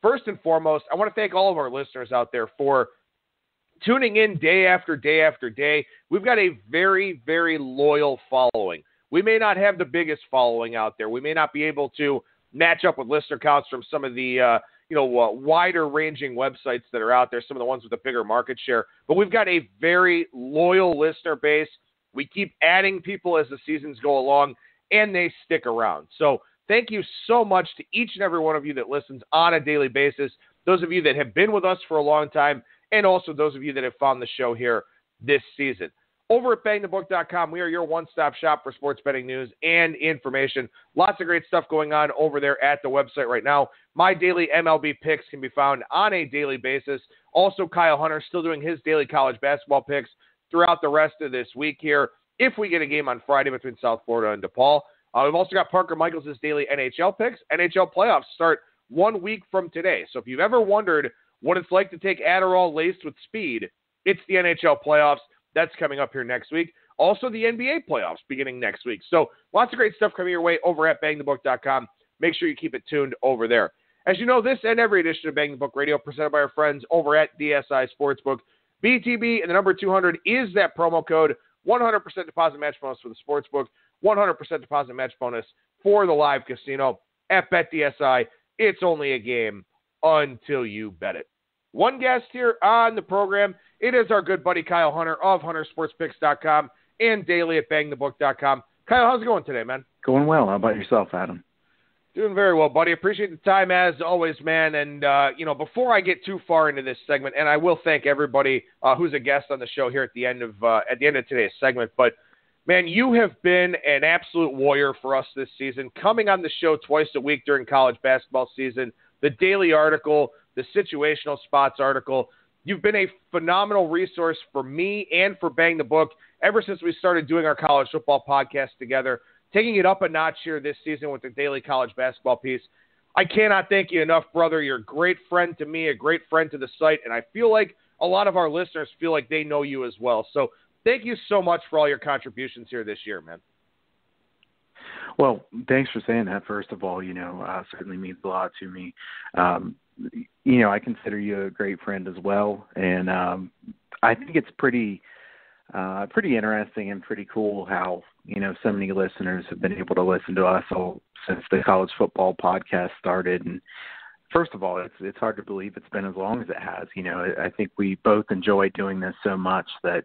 first and foremost, I want to thank all of our listeners out there for tuning in day after day after day. We've got a very, very loyal following. We may not have the biggest following out there. We may not be able to match up with listener counts from some of the wider-ranging websites that are out there, some of the ones with a bigger market share. But we've got a very loyal listener base. We keep adding people as the seasons go along, and they stick around. So thank you so much to each and every one of you that listens on a daily basis, those of you that have been with us for a long time, and also those of you that have found the show here this season. Over at BangTheBook.com, we are your one-stop shop for sports betting news and information. Lots of great stuff going on over there at the website right now. My daily MLB picks can be found on a daily basis. Also, Kyle Hunter still doing his daily college basketball picks throughout the rest of this week here, if we get a game on Friday between South Florida and DePaul. We've also got Parker Michaels' daily NHL picks. NHL playoffs start 1 week from today. So if you've ever wondered what it's like to take Adderall laced with speed, it's the NHL playoffs. That's coming up here next week. Also, the NBA playoffs beginning next week. So lots of great stuff coming your way over at BangTheBook.com. Make sure you keep it tuned over there. As you know, this and every edition of Bang the Book Radio presented by our friends over at DSI Sportsbook. BTB and the number 200 is that promo code. 100% deposit match bonus for the Sportsbook. 100% deposit match bonus for the live casino. At BetDSI, it's only a game until you bet it. One guest here on the program. It is our good buddy Kyle Hunter of HunterSportsPicks.com and daily at BangTheBook.com. Kyle, how's it going today, man? Going well. How about yourself, Adam? Doing very well, buddy. Appreciate the time as always, man. And, before I get too far into this segment, and I will thank everybody who's a guest on the show here at the end of today's segment, but, man, you have been an absolute warrior for us this season, coming on the show twice a week during college basketball season, the daily article, the situational spots article. You've been a phenomenal resource for me and for Bang the Book ever since we started doing our college football podcast together, taking it up a notch here this season with the daily college basketball piece. I cannot thank you enough, brother. You're a great friend to me, a great friend to the site, and I feel like a lot of our listeners feel like they know you as well. So thank you so much for all your contributions here this year, man. Well, thanks for saying that, first of all. Certainly means a lot to me. I consider you a great friend as well, and I think it's pretty interesting and pretty cool how so many listeners have been able to listen to us since the college football podcast started. And first of all, it's hard to believe it's been as long as it has. I think we both enjoy doing this so much that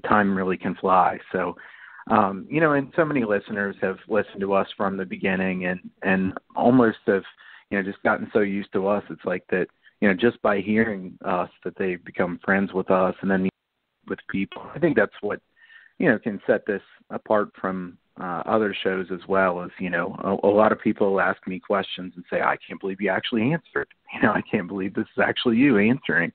time really can fly. So. And so many listeners have listened to us from the beginning and almost have, just gotten so used to us. It's like that, just by hearing us that they've become friends with us and then with people. I think that's what, can set this apart from other shows as well as, a lot of people ask me questions and say, I can't believe you actually answered. I can't believe this is actually you answering.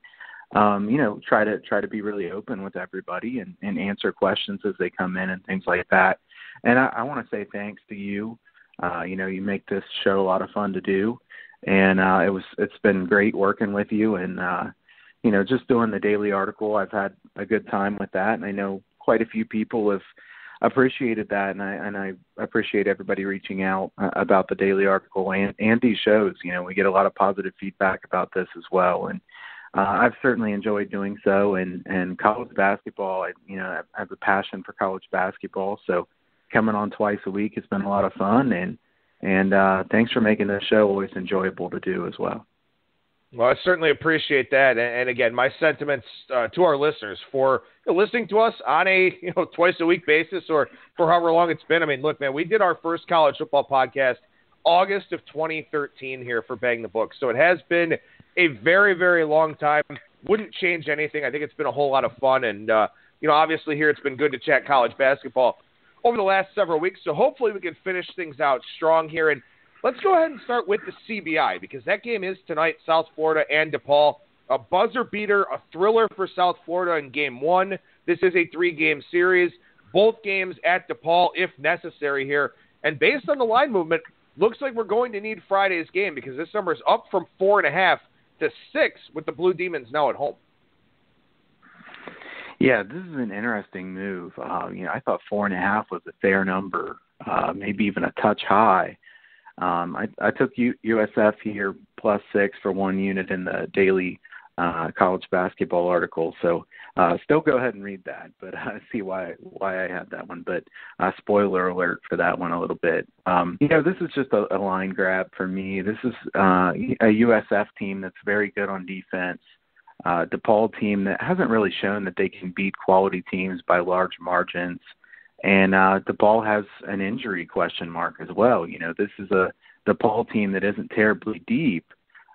Try to be really open with everybody and answer questions as they come in and things like that. And I want to say thanks to you. You make this show a lot of fun to do, and it's been great working with you. And just doing the daily article, I've had a good time with that, and I know quite a few people have appreciated that, and I appreciate everybody reaching out about the daily article and these shows. We get a lot of positive feedback about this as well, and I've certainly enjoyed doing so, and college basketball, I have a passion for college basketball, so coming on twice a week has been a lot of fun, and thanks for making this show always enjoyable to do as well. Well, I certainly appreciate that, and again, my sentiments to our listeners for listening to us on a twice a week basis or for however long it's been. I mean, look, man, we did our first college football podcast August of 2013 here for Bang the Book, so it has been a very, very long time. Wouldn't change anything. I think it's been a whole lot of fun. And, obviously here it's been good to chat college basketball over the last several weeks. So hopefully we can finish things out strong here. And let's go ahead and start with the CBI because that game is tonight, South Florida and DePaul. A buzzer beater, a thriller for South Florida in game one. This is a 3-game series. Both games at DePaul if necessary here. And based on the line movement, looks like we're going to need Friday's game because this number is up from 4.5 to 6 with the Blue Demons now at home. Yeah, this is an interesting move. I thought 4.5 was a fair number, maybe even a touch high. I took USF here +6 for 1 unit in the daily college basketball article. So still go ahead and read that, but I see why I had that one. But spoiler alert for that one a little bit. This is just a line grab for me. This is a USF team that's very good on defense. DePaul team that hasn't really shown that they can beat quality teams by large margins. And DePaul has an injury question mark as well. This is a DePaul team that isn't terribly deep.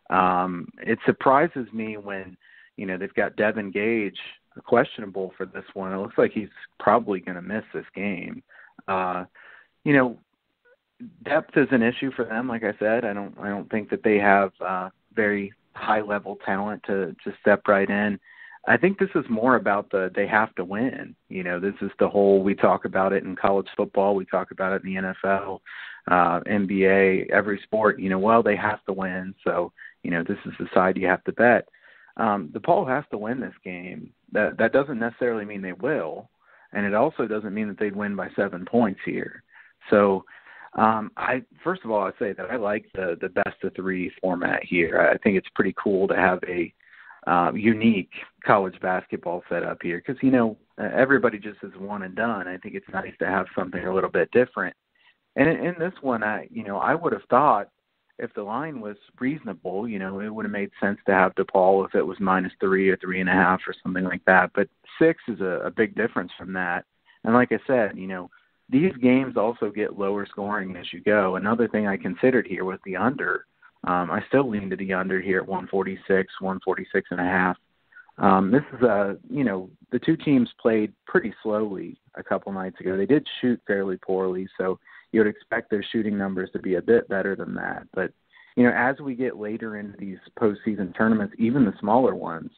It surprises me when, they've got Devin Gage questionable for this one. It looks like he's probably going to miss this game. Depth is an issue for them. Like I said, I don't think that they have very high level talent to just step right in. I think this is more about they have to win. This is the whole, we talk about it in college football, we talk about it in the NFL, NBA, every sport, they have to win. So, this is the side you have to bet. DePaul has to win this game. That doesn't necessarily mean they will. And it also doesn't mean that they'd win by 7 points here. So, first of all, I'd say that I like the best of 3 format here. I think it's pretty cool to have a unique college basketball setup here because, everybody just is one and done. I think it's nice to have something a little bit different. And in this one, I would have thought if the line was reasonable, it would have made sense to have DePaul if it was -3 or 3.5 or something like that. But 6 is a big difference from that. And like I said, these games also get lower scoring as you go. Another thing I considered here was the under. I still lean to the under here at 146, 146.5. This is the two teams played pretty slowly a couple nights ago. They did shoot fairly poorly, so you would expect their shooting numbers to be a bit better than that. But, as we get later into these postseason tournaments, even the smaller ones,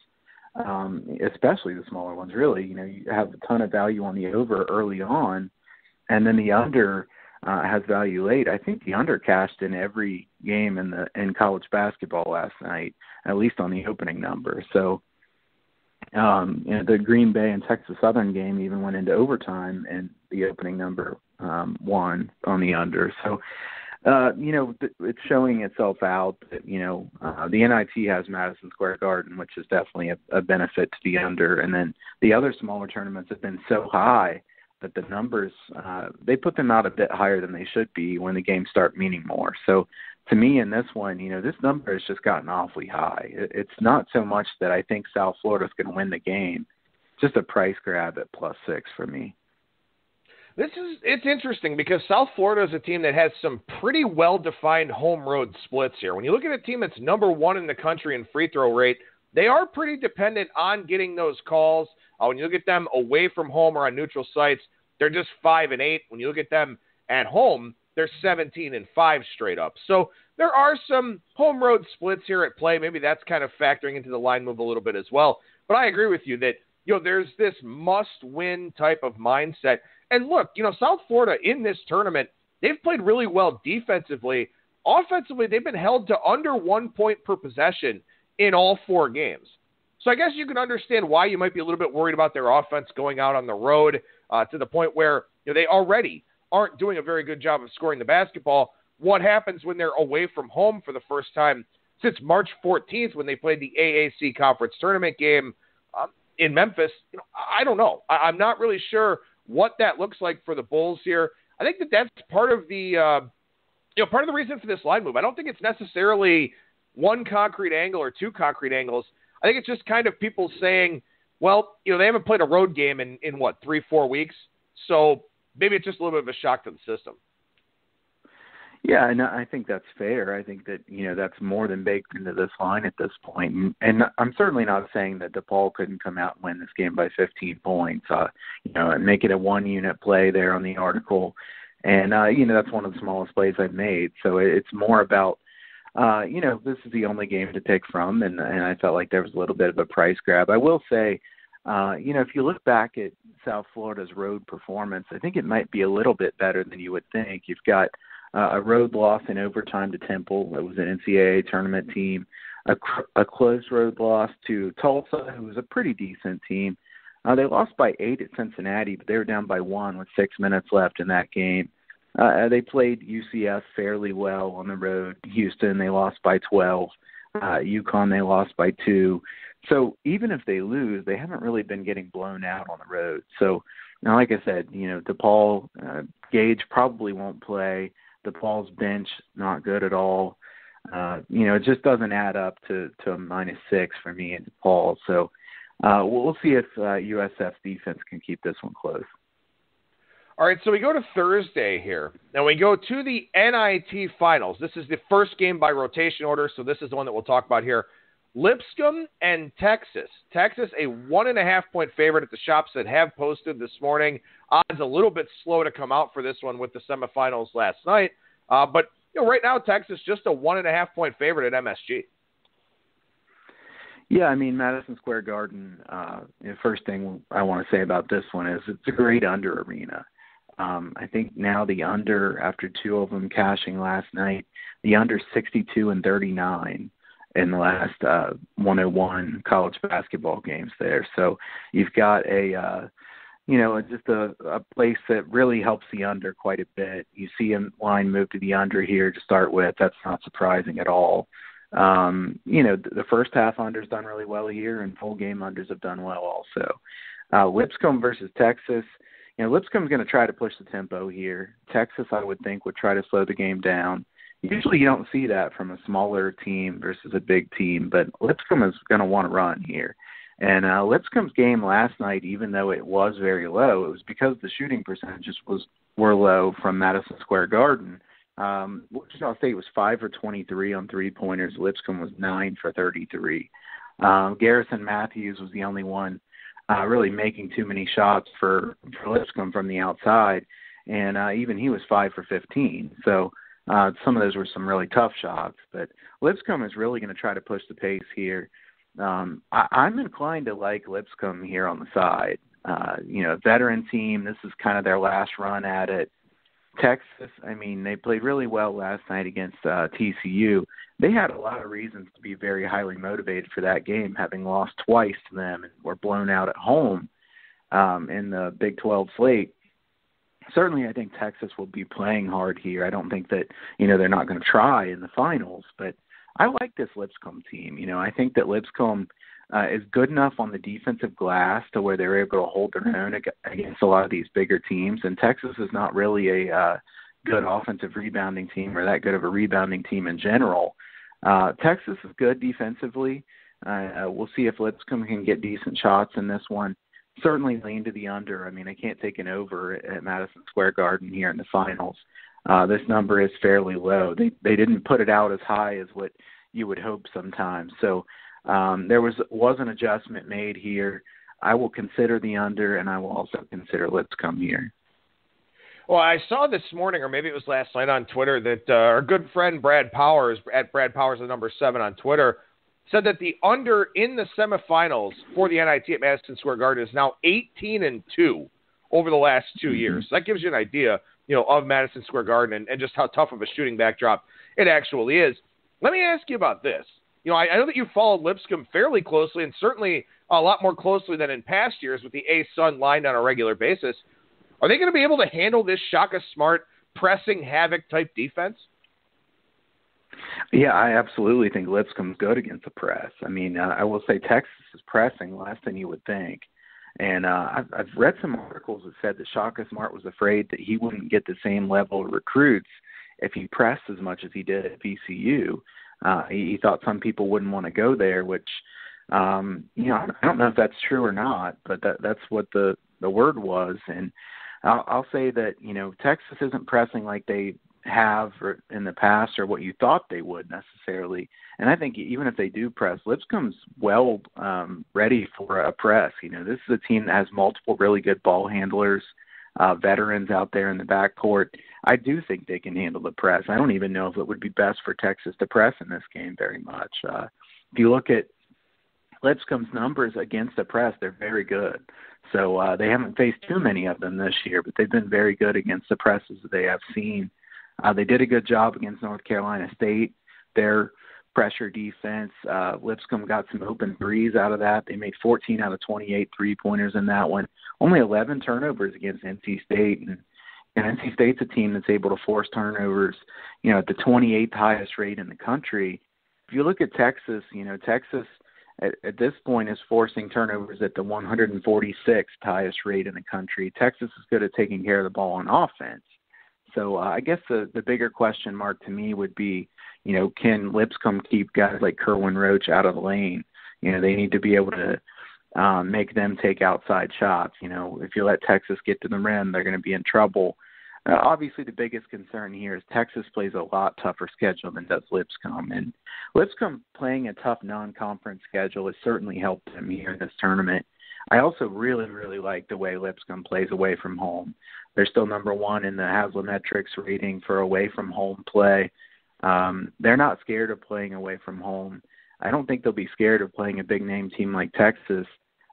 especially the smaller ones, really, you have a ton of value on the over early on, and then the under has value late. I think the under cashed in every game in college basketball last night, at least on the opening number. So, the Green Bay and Texas Southern game even went into overtime, and the opening number won on the under. So, it's showing itself out that, the NIT has Madison Square Garden, which is definitely a benefit to the under. And then the other smaller tournaments have been so high that the numbers, they put them out a bit higher than they should be when the games start meaning more. So to me in this one, this number has just gotten awfully high. It's not so much that I think South Florida's going to win the game, just a price grab at +6 for me. It's interesting because South Florida is a team that has some pretty well-defined home-road splits here. When you look at a team that's number 1 in the country in free throw rate, they are pretty dependent on getting those calls. When you look at them away from home or on neutral sites, they're just 5-8. When you look at them at home, they're 17-5 straight up. So there are some home road splits here at play. Maybe that's kind of factoring into the line move a little bit as well. But I agree with you that, there's this must-win type of mindset. And look, South Florida in this tournament, they've played really well defensively. Offensively, they've been held to under 1 point per possession in all 4 games. So I guess you can understand why you might be a little bit worried about their offense going out on the road to the point where they already aren't doing a very good job of scoring the basketball. What happens when they're away from home for the first time since March 14th when they played the AAC Conference Tournament game in Memphis? I don't know. I'm not really sure what that looks like for the Bulls here. I think that's part of the part of the reason for this line move. I don't think it's necessarily one concrete angle or 2 concrete angles. I think it's just kind of people saying, well, they haven't played a road game in 3-4 weeks, so maybe it's just a little bit of a shock to the system. Yeah, and I think that's fair. I think that, that's more than baked into this line at this point. And I'm certainly not saying that DePaul couldn't come out and win this game by 15 points, and make it a 1-unit play there on the article. And, that's one of the smallest plays I've made. So it's more about, this is the only game to pick from, and I felt like there was a little bit of a price grab. I will say, if you look back at South Florida's road performance, I think it might be a little bit better than you would think. You've got a road loss in overtime to Temple. It was an NCAA tournament team. A close road loss to Tulsa, who was a pretty decent team. They lost by 8 at Cincinnati, but they were down by 1 with 6 minutes left in that game. They played UCF fairly well on the road. Houston, they lost by 12. UConn, they lost by 2. So even if they lose, they haven't really been getting blown out on the road. So now, like I said, DePaul, Gage probably won't play. DePaul's bench, not good at all. It just doesn't add up to a -6 for me in DePaul. So we'll see if USF's defense can keep this one close. All right, so we go to Thursday here. Now we go to the NIT finals. This is the first game by rotation order, so this is the one that we'll talk about here. Lipscomb and Texas. Texas, a 1.5-point favorite at the shops that have posted this morning. Odds a little bit slow to come out for this one with the semifinals last night. But right now, Texas just a 1.5-point favorite at MSG. Yeah, I mean, Madison Square Garden, the first thing I want to say about this one is it's a great under arena. I think now the under, after 2 of them cashing last night, the under 62-39 in the last 101 college basketball games there. So you've got just a place that really helps the under quite a bit. You see a line move to the under here to start with. That's not surprising at all. The first half under's done really well here, and full game unders have done well also. Lipscomb versus Texas. Lipscomb's going to try to push the tempo here. Texas, I would think, would try to slow the game down. Usually you don't see that from a smaller team versus a big team, but Lipscomb is going to want to run here. And Lipscomb's game last night, even though it was very low, it was because the shooting percentages were low from Madison Square Garden. Wichita State was 5 for 23 on three-pointers. Lipscomb was 9 for 33. Garrison Matthews was the only one really making too many shots for Lipscomb from the outside, and even he was 5 for 15. So some of those were some really tough shots. But Lipscomb is really going to try to push the pace here. I'm inclined to like Lipscomb here on the side. Veteran team, this is kind of their last run at it. Texas, I mean, they played really well last night against TCU. They had a lot of reasons to be very highly motivated for that game, having lost twice to them and were blown out at home in the Big 12 slate. Certainly, I think Texas will be playing hard here. I don't think that, they're not going to try in the finals, but I like this Lipscomb team. I think that Lipscomb is good enough on the defensive glass to where they're able to hold their own against a lot of these bigger teams. And Texas is not really a good offensive rebounding team or that good of a rebounding team in general. Texas is good defensively. We'll see if Lipscomb can get decent shots in this one. Certainly lean to the under. I mean, I can't take an over at Madison Square Garden here in the finals. This number is fairly low. They didn't put it out as high as what you would hope sometimes. So there was an adjustment made here. I will consider the under, and I will also consider Lipscomb here. Well, I saw this morning, or maybe it was last night on Twitter, that our good friend Brad Powers, at Brad Powers, the number 7 on Twitter, said that the under in the semifinals for the NIT at Madison Square Garden is now 18-2 over the last 2 years. So that gives you an idea, of Madison Square Garden and just how tough of a shooting backdrop it actually is. Let me ask you about this. I know that you followed Lipscomb fairly closely, and certainly a lot more closely than in past years with the A-Sun lined on a regular basis. Are they going to be able to handle this Shaka Smart pressing havoc type defense? Yeah, I absolutely think Lipscomb's good against the press. I mean, I will say Texas is pressing less than you would think. And I've read some articles that said that Shaka Smart was afraid that he wouldn't get the same level of recruits if he pressed as much as he did at VCU. He thought some people wouldn't want to go there, which, I don't know if that's true or not, but that's what the word was. And I'll say that, Texas isn't pressing like they have in the past or what you thought they would necessarily. And I think even if they do press, Lipscomb's well ready for a press. This is a team that has multiple really good ball handlers, veterans out there in the backcourt. I do think they can handle the press. I don't even know if it would be best for Texas to press in this game very much. If you look at Lipscomb's numbers against the press, they're very good. So they haven't faced too many of them this year, but they've been very good against the presses that they have seen. They did a good job against North Carolina State. Their pressure defense, Lipscomb got some open threes out of that. They made 14 out of 28 three-pointers in that one. Only 11 turnovers against NC State. And, And NC State's a team that's able to force turnovers, at the 28th highest rate in the country. If you look at Texas, Texas at this point is forcing turnovers at the 146th highest rate in the country. Texas is good at taking care of the ball on offense. So I guess the bigger question mark to me would be, can Lipscomb keep guys like Kerwin Roach out of the lane? They need to be able to make them take outside shots. If you let Texas get to the rim, they're going to be in trouble. Obviously, the biggest concern here is Texas plays a lot tougher schedule than does Lipscomb. And Lipscomb playing a tough non-conference schedule has certainly helped them here in this tournament. I also really, really like the way Lipscomb plays away from home. They're still number one in the Haslametrics rating for away from home play. They're not scared of playing away from home. I don't think they'll be scared of playing a big-name team like Texas.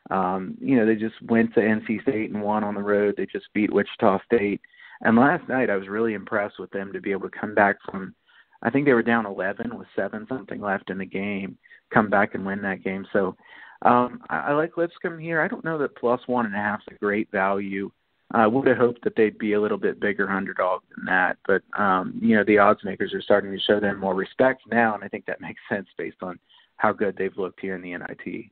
They just went to NC State and won on the road. They just beat Wichita State. And last night I was really impressed with them to be able to come back from, I think they were down 11 with 7-something left in the game, come back and win that game. So I like Lipscomb here. I don't know that plus 1.5 is a great value. I would have hoped that they'd be a little bit bigger underdog than that. But, the odds makers are starting to show them more respect now, and I think that makes sense based on how good they've looked here in the NIT.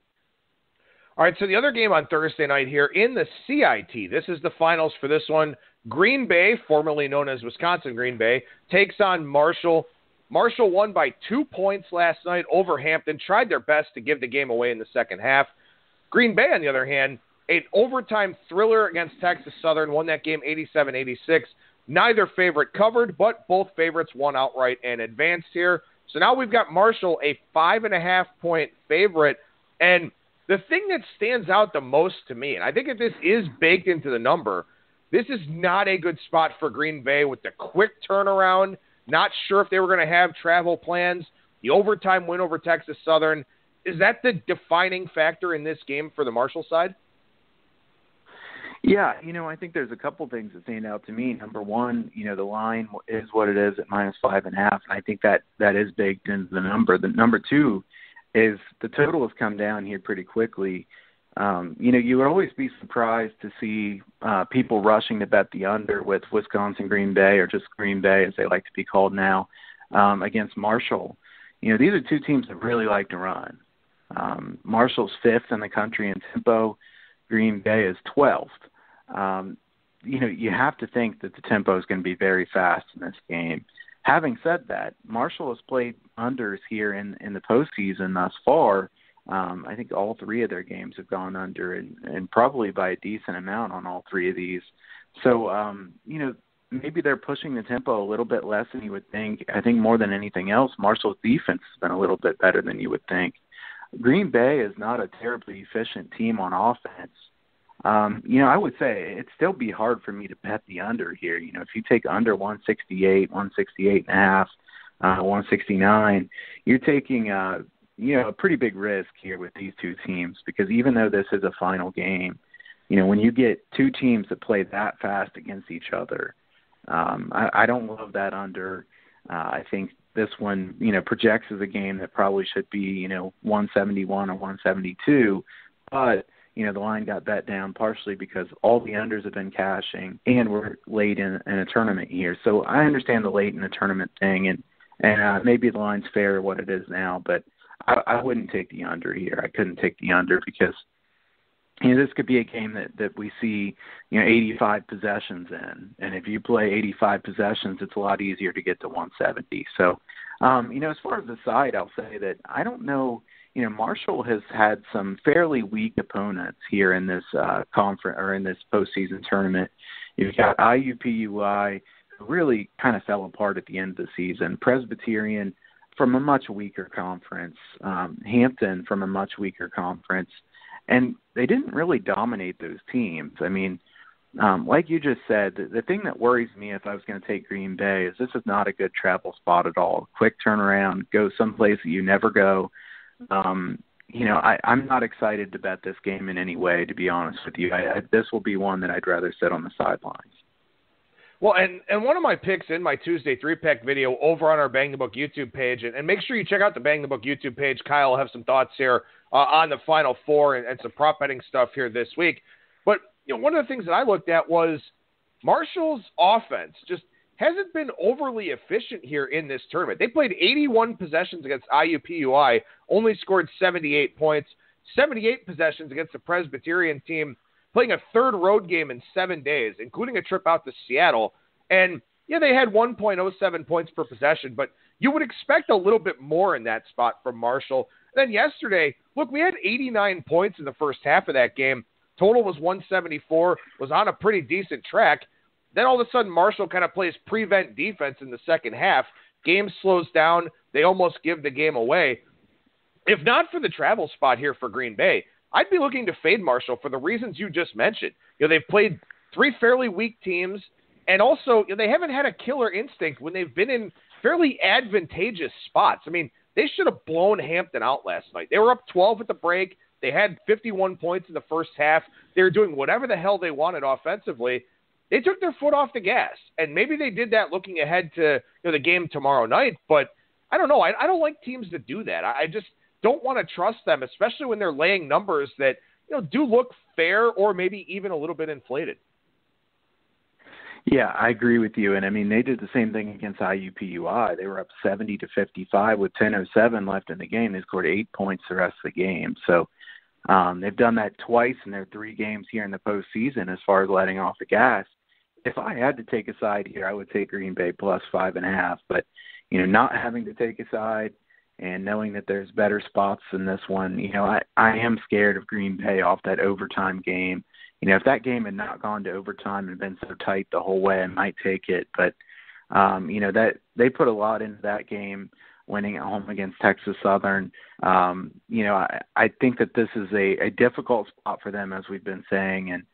All right, so the other game on Thursday night here in the CIT, this is the finals for this one. Green Bay, formerly known as Wisconsin Green Bay, takes on Marshall. Marshall won by 2 points last night over Hampton, tried their best to give the game away in the second half. Green Bay, on the other hand, an overtime thriller against Texas Southern, won that game 87-86. Neither favorite covered, but both favorites won outright and advanced here. So now we've got Marshall, a 5.5-point favorite. And the thing that stands out the most to me, and I think that this is baked into the number, this is not a good spot for Green Bay with the quick turnaround. Not sure if they were going to have travel plans. The overtime win over Texas Southern. Is that the defining factor in this game for the Marshall side? Yeah, I think there's a couple things that stand out to me. Number one, the line is what it is at -5.5, and I think that is baked into the number. The number two is the total has come down here pretty quickly. You would always be surprised to see people rushing to bet the under with Wisconsin Green Bay, or just Green Bay as they like to be called now, against Marshall. These are two teams that really like to run. Marshall's 5th in the country in tempo. Green Bay is 12th. You have to think that the tempo is going to be very fast in this game. Having said that, Marshall has played unders here in the postseason thus far. I think all 3 of their games have gone under, and probably by a decent amount on all 3 of these. So, maybe they're pushing the tempo a little bit less than you would think. I think more than anything else, Marshall's defense has been a little bit better than you would think. Green Bay is not a terribly efficient team on offense. I would say it'd still be hard for me to bet the under here. If you take under 168, 168.5, 169, you're taking a pretty big risk here with these two teams, because even though this is a final game, when you get two teams that play that fast against each other, I don't love that under. I think this one, projects as a game that probably should be, 171 or 172, but the line got bet down partially because all the unders have been cashing, and we're late in a tournament here. So I understand the late in the tournament thing, and maybe the line's fair what it is now, but I wouldn't take the under here. I couldn't take the under because this could be a game that we see 85 possessions in, and if you play 85 possessions, it's a lot easier to get to 170. So as far as the side, I'll say that I don't know. Marshall has had some fairly weak opponents here in this conference or in this postseason tournament. You've got IUPUI, who really kind of fell apart at the end of the season. Presbyterian from a much weaker conference. Hampton from a much weaker conference. And they didn't really dominate those teams. I mean, like you just said, the thing that worries me if I was going to take Green Bay is this is not a good travel spot at all. Quick turnaround, go someplace that you never go. I'm not excited to bet this game in any way, to be honest with you. This will be one that I'd rather sit on the sidelines. Well, and one of my picks in my Tuesday 3-pack video over on our Bang the Book YouTube page, and make sure you check out the Bang the Book YouTube page. Kyle will have some thoughts here on the Final Four and some prop betting stuff here this week. But one of the things that I looked at was Marshall's offense just hasn't been overly efficient here in this tournament. They played 81 possessions against IUPUI, only scored 78 points, 78 possessions against the Presbyterian team, playing a third road game in 7 days, including a trip out to Seattle. And, yeah, they had 1.07 points per possession, but you would expect a little bit more in that spot from Marshall. Then yesterday, look, we had 89 points in the first half of that game. Total was 174, was on a pretty decent track. Then all of a sudden, Marshall kind of plays prevent defense in the second half. Game slows down. They almost give the game away. If not for the travel spot here for Green Bay, I'd be looking to fade Marshall for the reasons you just mentioned. They've played 3 fairly weak teams, and also they haven't had a killer instinct when they've been in fairly advantageous spots. I mean, they should have blown Hampton out last night. They were up 12 at the break. They had 51 points in the first half. They were doing whatever the hell they wanted offensively. They took their foot off the gas, and maybe they did that looking ahead to the game tomorrow night, but I don't know. I don't like teams that do that. I just don't want to trust them, especially when they're laying numbers that do look fair or maybe even a little bit inflated. Yeah, I agree with you. And I mean, they did the same thing against IUPUI. They were up 70-55 with 10:07 left in the game. They scored 8 points the rest of the game. So they've done that twice in their 3 games here in the postseason as far as letting off the gas. If I had to take a side here, I would take Green Bay plus 5.5. But, not having to take a side and knowing that there's better spots in this one, I am scared of Green Bay off that overtime game. If that game had not gone to overtime and been so tight the whole way, I might take it. But, that they put a lot into that game, winning at home against Texas Southern. I think that this is a difficult spot for them, as we've been saying, and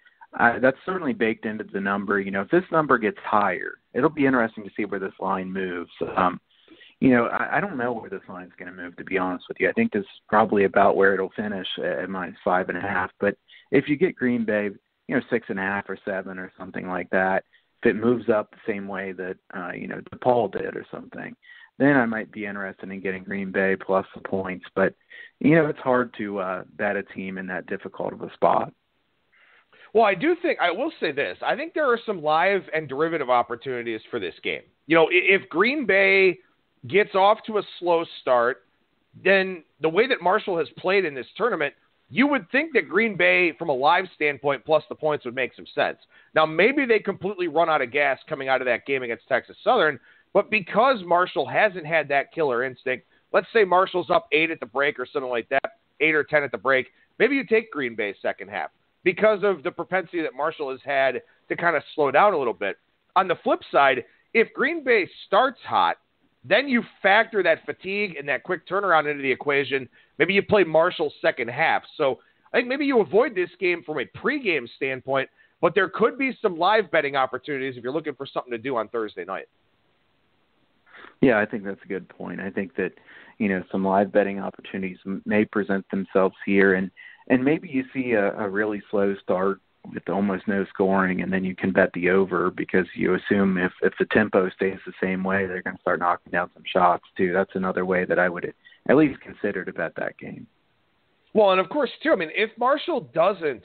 that's certainly baked into the number. If this number gets higher, it'll be interesting to see where this line moves. I don't know where this line is going to move, to be honest with you. I think this is probably about where it'll finish at minus 5.5. But if you get Green Bay, 6.5 or 7 or something like that, if it moves up the same way that, DePaul did or something, then I might be interested in getting Green Bay plus the points. But, it's hard to bet a team in that difficult of a spot. Well, I will say this. I think there are some live and derivative opportunities for this game. If Green Bay gets off to a slow start, then the way that Marshall has played in this tournament, you would think that Green Bay, from a live standpoint, plus the points would make some sense. Now, maybe they completely run out of gas coming out of that game against Texas Southern, but because Marshall hasn't had that killer instinct, let's say Marshall's up 8 at the break or something like that, 8 or 10 at the break, maybe you take Green Bay's second half because of the propensity that Marshall has had to kind of slow down a little bit. On the flip side, if Green Bay starts hot, then you factor that fatigue and that quick turnaround into the equation. Maybe you play Marshall's second half. So I think maybe you avoid this game from a pregame standpoint, but there could be some live betting opportunities if you're looking for something to do on Thursday night. Yeah, I think that's a good point. I think that, some live betting opportunities may present themselves here, and maybe you see a really slow start with almost no scoring, and then you can bet the over because you assume if the tempo stays the same way, they're going to start knocking down some shots too. That's another way that I would at least consider to bet that game. Well, and of course, too, if Marshall doesn't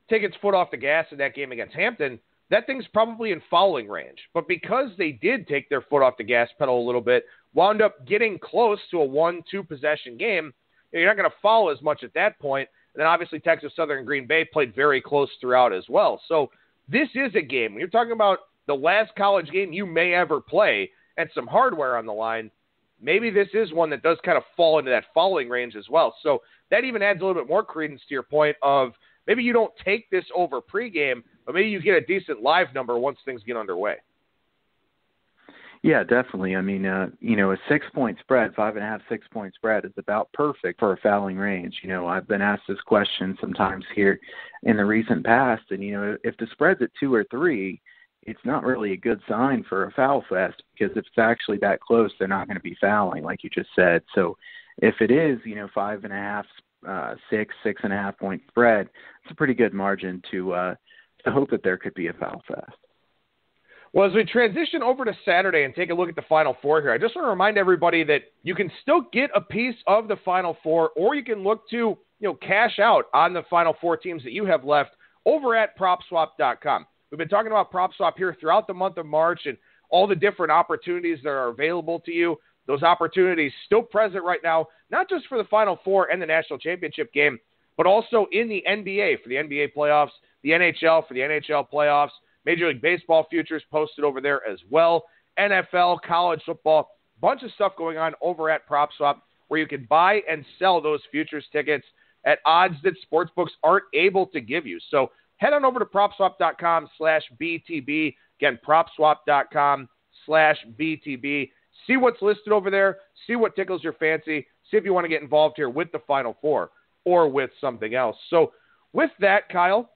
take its foot off the gas in that game against Hampton, that thing's probably in fouling range. But because they did take their foot off the gas pedal a little bit, wound up getting close to a 1-2 possession game, you're not going to foul as much at that point. And then obviously Texas Southern and Green Bay played very close throughout as well. So this is a game. When you're talking about the last college game you may ever play and some hardware on the line, maybe this is one that does kind of fall into that fouling range as well. So that even adds a little bit more credence to your point of maybe you don't take this over pregame, but maybe you get a decent live number once things get underway. Yeah, definitely. A 6-point spread, 5.5, 6-point spread is about perfect for a fouling range. I've been asked this question sometimes here in the recent past, and, if the spread's at 2 or 3, it's not really a good sign for a foul fest because if it's actually that close, they're not going to be fouling, like you just said. So if it is, 5.5, 6.5 point spread, it's a pretty good margin to hope that there could be a foul fest. Well, as we transition over to Saturday and take a look at the Final Four here, I just want to remind everybody that you can still get a piece of the Final Four, or you can look to cash out on the Final Four teams that you have left over at PropSwap.com. We've been talking about PropSwap here throughout the month of March and all the different opportunities that are available to you. Those opportunities still present right now, not just for the Final Four and the national championship game, but also in the NBA for the NBA playoffs, the NHL for the NHL playoffs, Major League Baseball futures posted over there as well, NFL, college football, bunch of stuff going on over at PropSwap where you can buy and sell those futures tickets at odds that sportsbooks aren't able to give you. So head on over to PropSwap.com/BTB. Again, PropSwap.com/BTB. See what's listed over there. See what tickles your fancy. See if you want to get involved here with the Final Four or with something else. So with that, Kyle,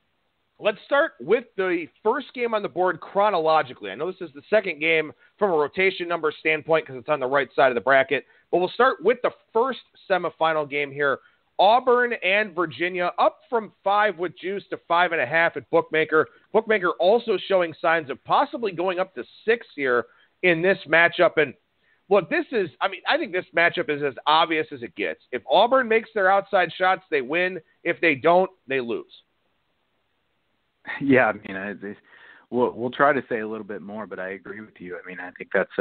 let's start with the first game on the board chronologically. I know this is the second game from a rotation number standpoint because it's on the right side of the bracket. But we'll start with the first semifinal game here. Auburn and Virginia up from 5 with juice to 5.5 at Bookmaker. Bookmaker also showing signs of possibly going up to 6 here in this matchup. And look, I think this matchup is as obvious as it gets. If Auburn makes their outside shots, they win. If they don't, they lose. Yeah, we'll try to say a little bit more, but I agree with you. I think that's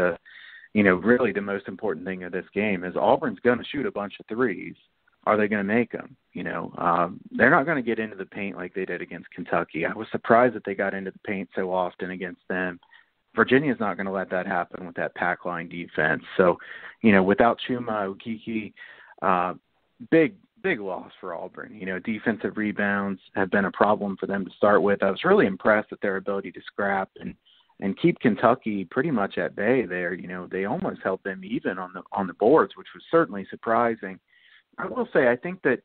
really the most important thing of this game is Auburn's going to shoot a bunch of threes. Are they going to make them? They're not going to get into the paint like they did against Kentucky. I was surprised that they got into the paint so often against them. Virginia's not going to let that happen with that pack line defense. So, without Chuma Okeke, big loss for Auburn. Defensive rebounds have been a problem for them to start with. I was really impressed with their ability to scrap and keep Kentucky pretty much at bay there. They almost held them even on the boards, which was certainly surprising. I will say I think that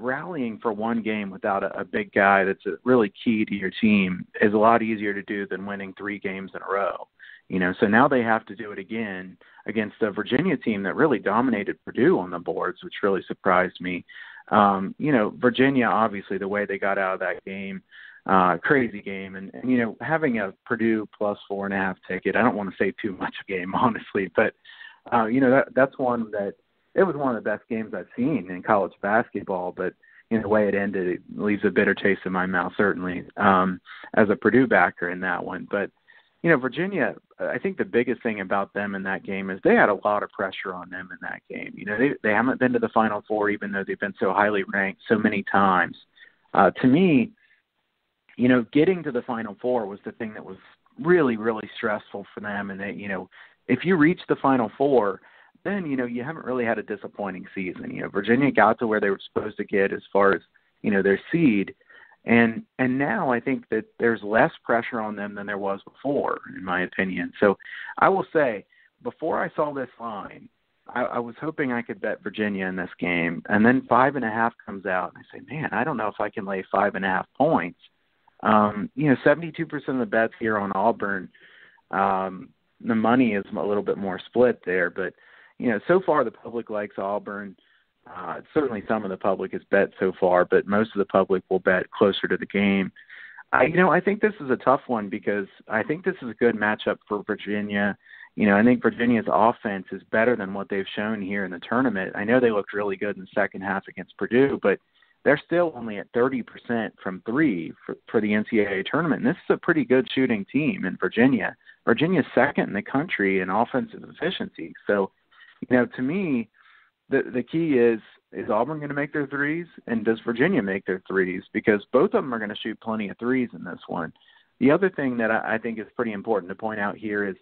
rallying for one game without a big guy that's really key to your team is a lot easier to do than winning 3 games in a row. So now they have to do it again against a Virginia team that really dominated Purdue on the boards, which really surprised me. Virginia, obviously, the way they got out of that game, crazy game. And having a Purdue plus 4.5 ticket, I don't want to say too much game, honestly, but, that's one that it was one of the best games I've seen in college basketball, but the way it ended, it leaves a bitter taste in my mouth, certainly, as a Purdue backer in that one. But, Virginia, I think the biggest thing about them in that game is they had a lot of pressure on them in that game. They haven't been to the Final Four, even though they've been so highly ranked so many times. To me, getting to the Final Four was the thing that was really, really stressful for them. And they, if you reach the Final Four, then, you haven't really had a disappointing season. Virginia got to where they were supposed to get as far as, their seed. And now I think that there's less pressure on them than there was before, in my opinion. So I will say, before I saw this line, I was hoping I could bet Virginia in this game. And then 5.5 comes out. And I say, man, I don't know if I can lay 5.5 points. 72% of the bets here on Auburn, the money is a little bit more split there, but so far the public likes Auburn. Certainly some of the public has bet so far, but most of the public will bet closer to the game. I think this is a tough one because I think this is a good matchup for Virginia. I think Virginia's offense is better than what they've shown here in the tournament. I know they looked really good in the second half against Purdue, but they're still only at 30% from 3 for the NCAA tournament. And this is a pretty good shooting team in Virginia. Virginia's second in the country in offensive efficiency. So, to me, the key is Auburn going to make their threes, and does Virginia make their threes? Because both of them are going to shoot plenty of threes in this one. The other thing that I think is pretty important to point out here is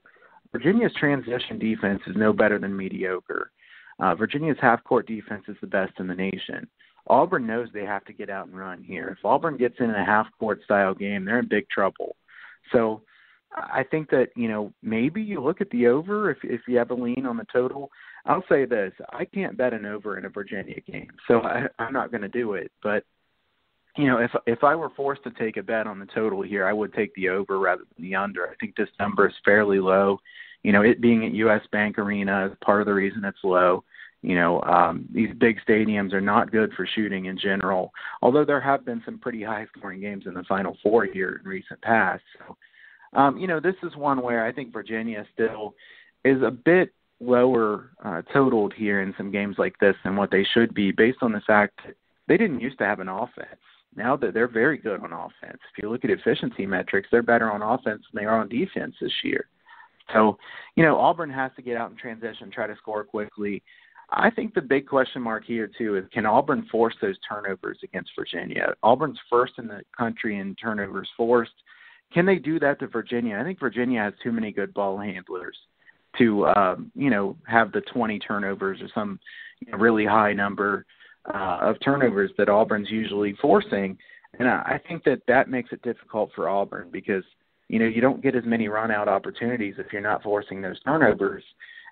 Virginia's transition defense is no better than mediocre. Virginia's half-court defense is the best in the nation. Auburn knows they have to get out and run here. If Auburn gets in a half-court style game, they're in big trouble. So I think that, maybe you look at the over if you have a lean on the total. I'll say this, I can't bet an over in a Virginia game, so I'm not going to do it. But, if I were forced to take a bet on the total here, I would take the over rather than the under. I think this number is fairly low. It being at U.S. Bank Arena is part of the reason it's low. These big stadiums are not good for shooting in general, although there have been some pretty high-scoring games in the Final Four here in recent past. So, this is one where I think Virginia still is a bit lower totaled here in some games like this than what they should be based on the fact that they didn't used to have an offense. now that they're very good on offense. If you look at efficiency metrics, they're better on offense than they are on defense this year. So, Auburn has to get out in transition, try to score quickly. I think the big question mark here, too, is can Auburn force those turnovers against Virginia? Auburn's first in the country in turnovers forced. Can they do that to Virginia? I think Virginia has too many good ball handlers to, have the 20 turnovers or some really high number of turnovers that Auburn's usually forcing. And I think that makes it difficult for Auburn because, you don't get as many run-out opportunities if you're not forcing those turnovers.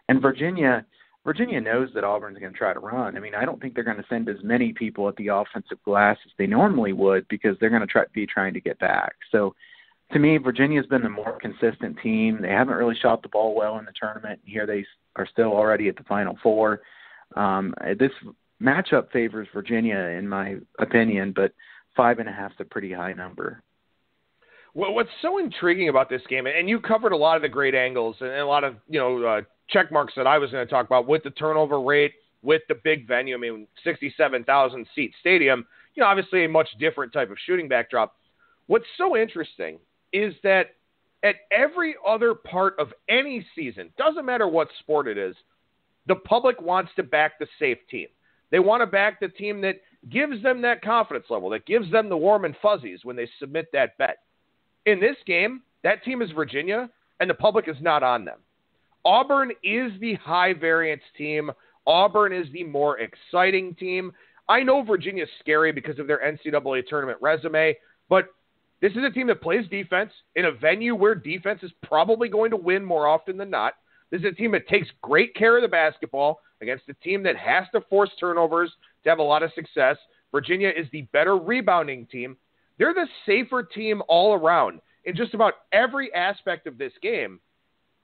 And Virginia knows that Auburn's going to try to run. I mean, I don't think they're going to send as many people at the offensive glass as they normally would because they're going to be trying to get back. So, to me, Virginia's been the more consistent team. They haven't really shot the ball well in the tournament. Here they are still already at the Final Four. This matchup favors Virginia, in my opinion, but 5.5 is a pretty high number. Well, what's so intriguing about this game, and you covered a lot of the great angles and a lot of, check marks that I was going to talk about with the turnover rate, with the big venue. I mean, 67,000 seat stadium, obviously a much different type of shooting backdrop. What's so interesting is that at every other part of any season, doesn't matter what sport it is, the public wants to back the safe team. They want to back the team that gives them that confidence level, that gives them the warm and fuzzies when they submit that bet. In this game, that team is Virginia, and the public is not on them. Auburn is the high-variance team. Auburn is the more exciting team. I know Virginia's scary because of their NCAA tournament resume, but this is a team that plays defense in a venue where defense is probably going to win more often than not. This is a team that takes great care of the basketball against a team that has to force turnovers to have a lot of success. Virginia is the better rebounding team. They're the safer team all around in just about every aspect of this game,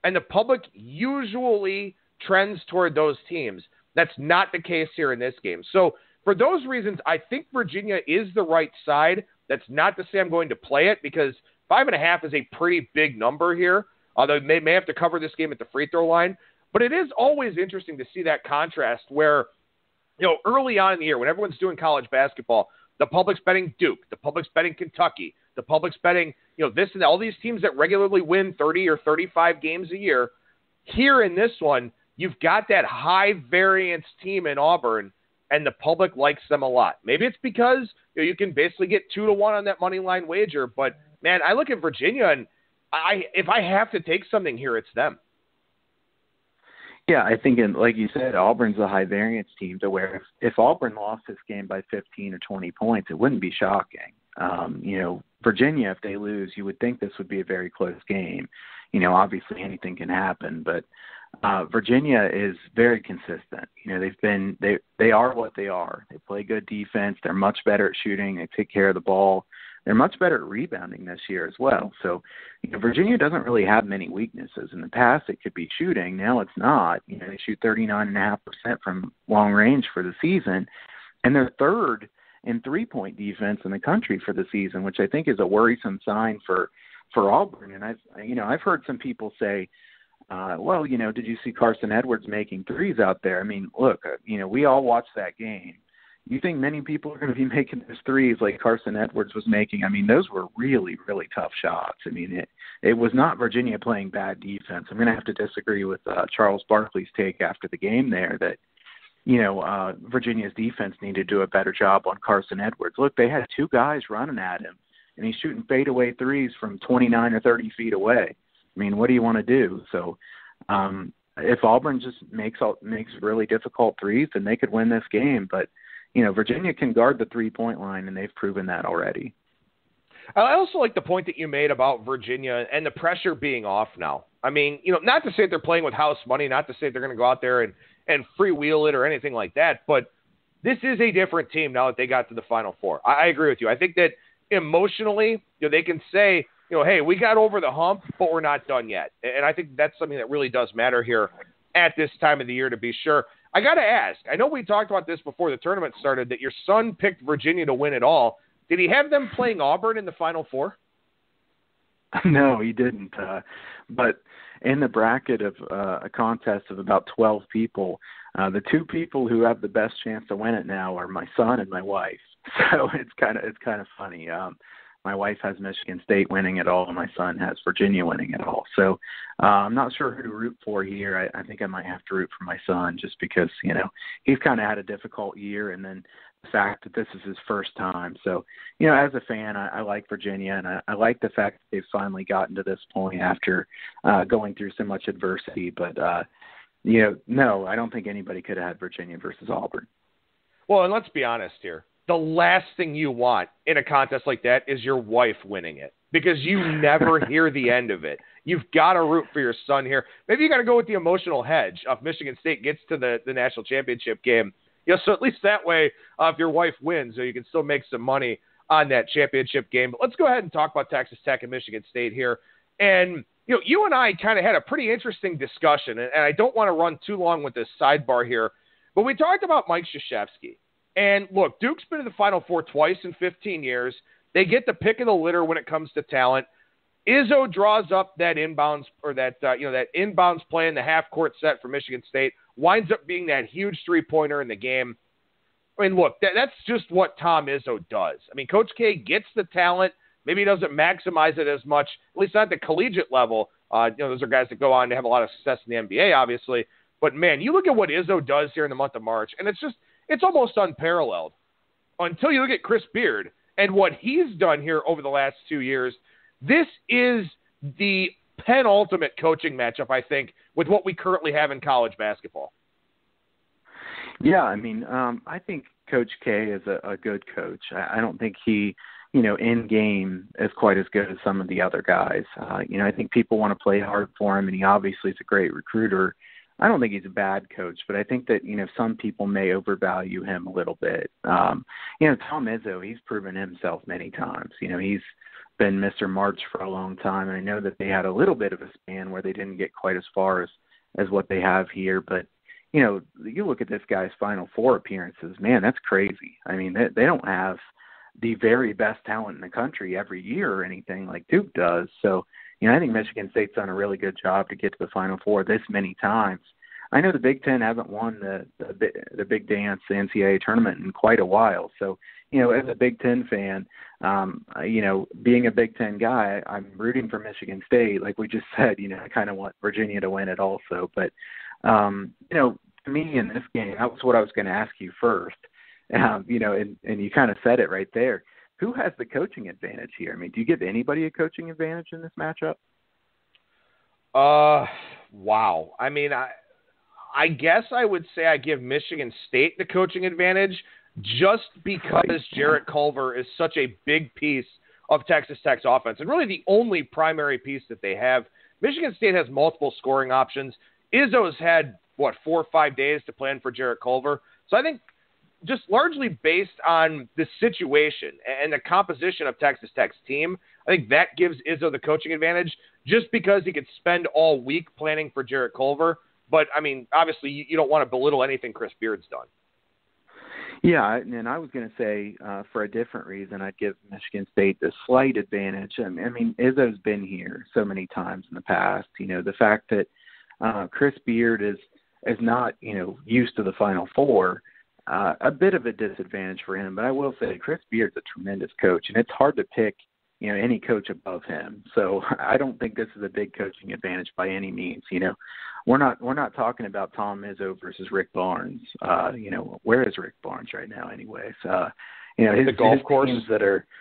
and the public usually trends toward those teams. That's not the case here in this game. So for those reasons, I think Virginia is the right side. That's not to say I'm going to play it because 5.5 is a pretty big number here, although they may have to cover this game at the free throw line. But it is always interesting to see that contrast where, early on in the year when everyone's doing college basketball, the public's betting Duke, the public's betting Kentucky, the public's betting, this and that, all these teams that regularly win 30 or 35 games a year. Here in this one, you've got that high variance team in Auburn, and the public likes them a lot. Maybe it's because you can basically get 2-1 on that money line wager. But man, I look at Virginia, and if I have to take something here, it's them. Yeah, I think, like you said, Auburn's a high variance team to where if Auburn lost this game by 15 or 20 points, it wouldn't be shocking. Virginia, if they lose, you would think this would be a very close game. Obviously anything can happen, but Virginia is very consistent. They are what they are. They play good defense. They're much better at shooting. They take care of the ball. They're much better at rebounding this year as well. So, Virginia doesn't really have many weaknesses. In the past, it could be shooting. Now it's not. They shoot 39.5% from long range for the season, and they're third in three-point defense in the country for the season, which I think is a worrisome sign for Auburn. And I've heard some people say, did you see Carson Edwards making threes out there? I mean, look, we all watched that game. You think many people are going to be making those threes like Carson Edwards was making? I mean, those were really, really tough shots. I mean, it was not Virginia playing bad defense. I'm going to have to disagree with Charles Barkley's take after the game there that, Virginia's defense needed to do a better job on Carson Edwards. Look, they had two guys running at him, and he's shooting fadeaway threes from 29 or 30 feet away. I mean, what do you want to do? So if Auburn just makes really difficult threes, then they could win this game. But, Virginia can guard the three-point line, and they've proven that already. I also like the point that you made about Virginia and the pressure being off now. I mean, not to say they're playing with house money, not to say they're going to go out there and freewheel it or anything like that, but this is a different team now that they got to the Final Four. I agree with you. I think that emotionally, they can say, hey, we got over the hump, but we're not done yet. And I think that's something that really does matter here at this time of the year, to be sure. I got to ask, I know we talked about this before the tournament started, that your son picked Virginia to win it all. Did he have them playing Auburn in the Final Four? No, he didn't. But in the bracket of a contest of about 12 people, the two people who have the best chance to win it now are my son and my wife. So it's kind of funny. My wife has Michigan State winning it all, and my son has Virginia winning it all. So I'm not sure who to root for here. I think I might have to root for my son just because, he's kind of had a difficult year, and then the fact that this is his first time. So, as a fan, I like Virginia, and I like the fact that they've finally gotten to this point after going through so much adversity. But, no, I don't think anybody could have had Virginia versus Auburn. Well, and let's be honest here. The last thing you want in a contest like that is your wife winning it, because you never hear the end of it. You've got to root for your son here. Maybe you got to go with the emotional hedge if Michigan State gets to the national championship game. So at least that way, if your wife wins, you can still make some money on that championship game. But let's go ahead and talk about Texas Tech and Michigan State here. And, you and I kind of had a pretty interesting discussion, and I don't want to run too long with this sidebar here, but we talked about Mike Krzyzewski. And look, Duke's been in the Final Four twice in 15 years. They get the pick of the litter when it comes to talent. Izzo draws up that inbounds or that inbounds play in the half-court set for Michigan State, winds up being that huge three-pointer in the game. I mean, look, that's just what Tom Izzo does. I mean, Coach K gets the talent. Maybe he doesn't maximize it as much, at least not at the collegiate level. Those are guys that go on to have a lot of success in the NBA, obviously. But, man, you look at what Izzo does here in the month of March, and it's almost unparalleled until you look at Chris Beard and what he's done here over the last 2 years. This is the penultimate coaching matchup, I think, with what we currently have in college basketball. Yeah, I mean, I think Coach K is a good coach. I don't think he, in game is quite as good as some of the other guys. I think people want to play hard for him, and he obviously is a great recruiter. I don't think he's a bad coach, but I think that, some people may overvalue him a little bit. Tom Izzo, he's proven himself many times. He's been Mr. March for a long time, and I know that they had a little bit of a span where they didn't get quite as far as what they have here. But, you look at this guy's Final Four appearances, man, that's crazy. I mean, they don't have the very best talent in the country every year or anything like Duke does. So, I think Michigan State's done a really good job to get to the Final Four this many times. I know the Big Ten hasn't won the big dance, the NCAA tournament, in quite a while. So, as a Big Ten fan, being a Big Ten guy, I'm rooting for Michigan State. Like we just said, I kind of want Virginia to win it also. But, to me in this game, that was what I was going to ask you first. And you kind of said it right there. Who has the coaching advantage here? I mean, do you give anybody a coaching advantage in this matchup? Wow. I mean, I guess I would say I give Michigan State the coaching advantage just because Jarrett Culver is such a big piece of Texas Tech's offense, and really the only primary piece that they have. Michigan State has multiple scoring options. Izzo's had, 4 or 5 days to plan for Jarrett Culver. So I think just largely based on the situation and the composition of Texas Tech's team, I think that gives Izzo the coaching advantage just because he could spend all week planning for Jarrett Culver. But, I mean, obviously you don't want to belittle anything Chris Beard's done. Yeah, and I was going to say for a different reason, I'd give Michigan State the slight advantage. I mean, Izzo's been here so many times in the past. The fact that Chris Beard is not, used to the Final Four, a bit of a disadvantage for him. But I will say Chris Beard's a tremendous coach, and it's hard to pick, any coach above him. So I don't think this is a big coaching advantage by any means. We're not talking about Tom Izzo versus Rick Barnes. Where is Rick Barnes right now anyways? The golf course.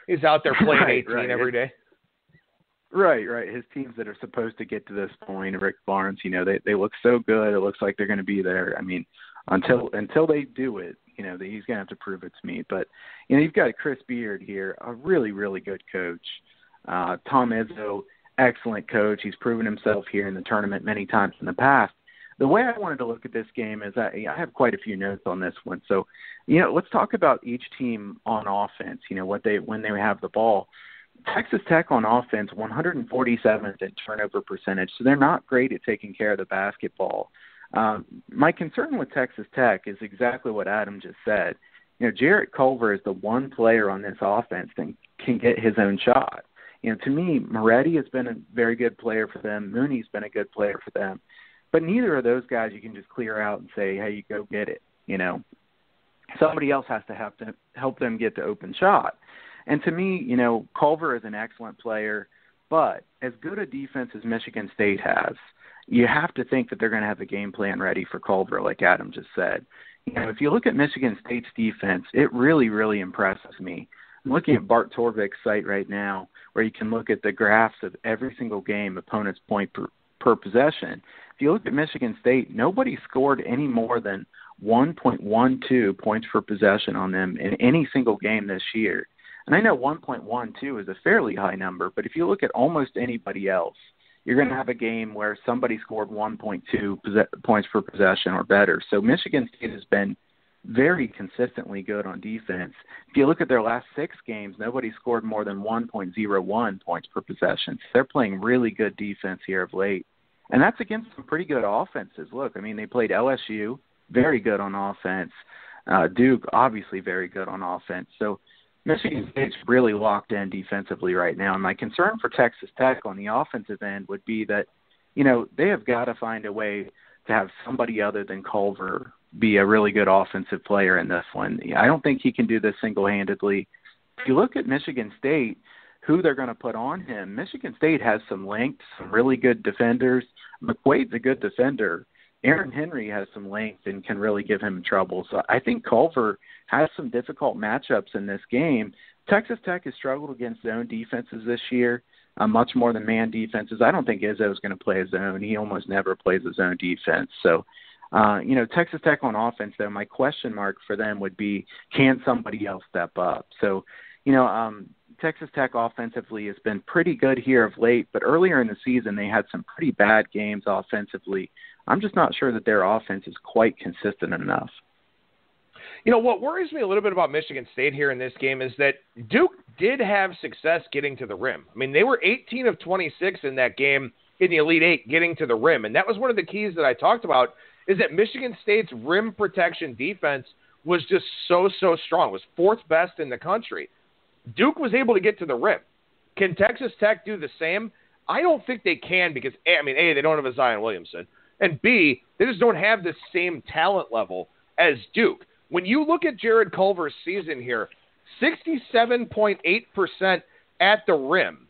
He's out there playing 18 every day. Right. His teams that are supposed to get to this point, Rick Barnes, they look so good. It looks like they're going to be there. I mean, until they do it, he's going to have to prove it to me. But, you've got Chris Beard here, a really, really good coach. Tom Izzo, excellent coach. He's proven himself here in the tournament many times in the past. The way I wanted to look at this game is I have quite a few notes on this one. So, let's talk about each team on offense, when they have the ball. Texas Tech on offense, 147th in turnover percentage, so they're not great at taking care of the basketball. My concern with Texas Tech is exactly what Adam just said. Jarrett Culver is the one player on this offense that can get his own shot. To me, Moretti has been a very good player for them. Mooney's been a good player for them. But neither of those guys you can just clear out and say, hey, you go get it. Somebody else has to help them get the open shot. And to me, Culver is an excellent player, but as good a defense as Michigan State has, you have to think that they're going to have a game plan ready for Culver, like Adam just said. If you look at Michigan State's defense, it really, really impresses me. I'm looking at Bart Torvik's site right now where you can look at the graphs of every single game, opponent's point per possession. If you look at Michigan State, nobody scored any more than 1.12 points per possession on them in any single game this year. And I know 1.12 is a fairly high number, but if you look at almost anybody else, you're going to have a game where somebody scored 1.2 points per possession or better. So Michigan State has been very consistently good on defense. If you look at their last 6 games, nobody scored more than 1.01 points per possession. So they're playing really good defense here of late. And that's against some pretty good offenses. Look, they played LSU, very good on offense. Duke, obviously very good on offense. So Michigan State's really locked in defensively right now. And my concern for Texas Tech on the offensive end would be that, they have got to find a way to have somebody other than Culver be a really good offensive player in this one. I don't think he can do this single-handedly. If you look at Michigan State, who they're going to put on him, Michigan State has some length, some really good defenders. McQuaid's a good defender. Aaron Henry has some length and can really give him trouble. So I think Culver has some difficult matchups in this game. Texas Tech has struggled against zone defenses this year, much more than man defenses. I don't think Izzo is going to play a zone. He almost never plays a zone defense. So, Texas Tech on offense, though, my question mark for them would be, can somebody else step up? So, Texas Tech offensively has been pretty good here of late, but earlier in the season they had some pretty bad games offensively. I'm just not sure that their offense is quite consistent enough. What worries me a little bit about Michigan State here in this game is that Duke did have success getting to the rim. They were 18 of 26 in that game in the Elite Eight getting to the rim, and that was one of the keys that I talked about, is that Michigan State's rim protection defense was just so strong. It was 4th best in the country. Duke was able to get to the rim. Can Texas Tech do the same? I don't think they can because, A, they don't have a Zion Williamson, and B, they just don't have the same talent level as Duke. When you look at Jared Culver's season here, 67.8% at the rim.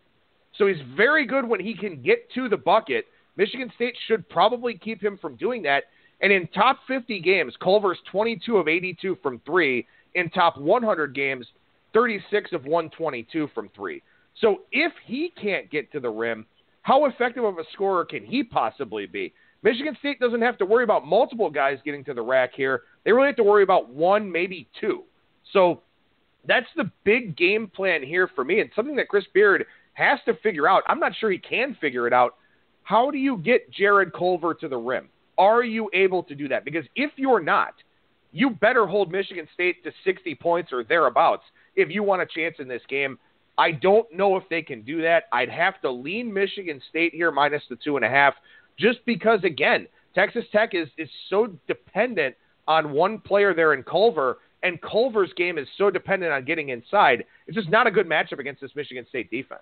So he's very good when he can get to the bucket. Michigan State should probably keep him from doing that. And in top 50 games, Culver's 22 of 82 from 3. In top 100 games, 36 of 122 from 3. So if he can't get to the rim, how effective of a scorer can he possibly be? Michigan State doesn't have to worry about multiple guys getting to the rack here. They really have to worry about 1, maybe 2. So that's the big game plan here for me, and something that Chris Beard has to figure out. I'm not sure he can figure it out. How do you get Jared Culver to the rim? Are you able to do that? Because if you're not, you better hold Michigan State to 60 points or thereabouts if you want a chance in this game. I don't know if they can do that. I'd have to lean Michigan State here minus the 2.5, just because, again, Texas Tech is so dependent on one player there in Culver, and Culver's game is so dependent on getting inside. It's just not a good matchup against this Michigan State defense.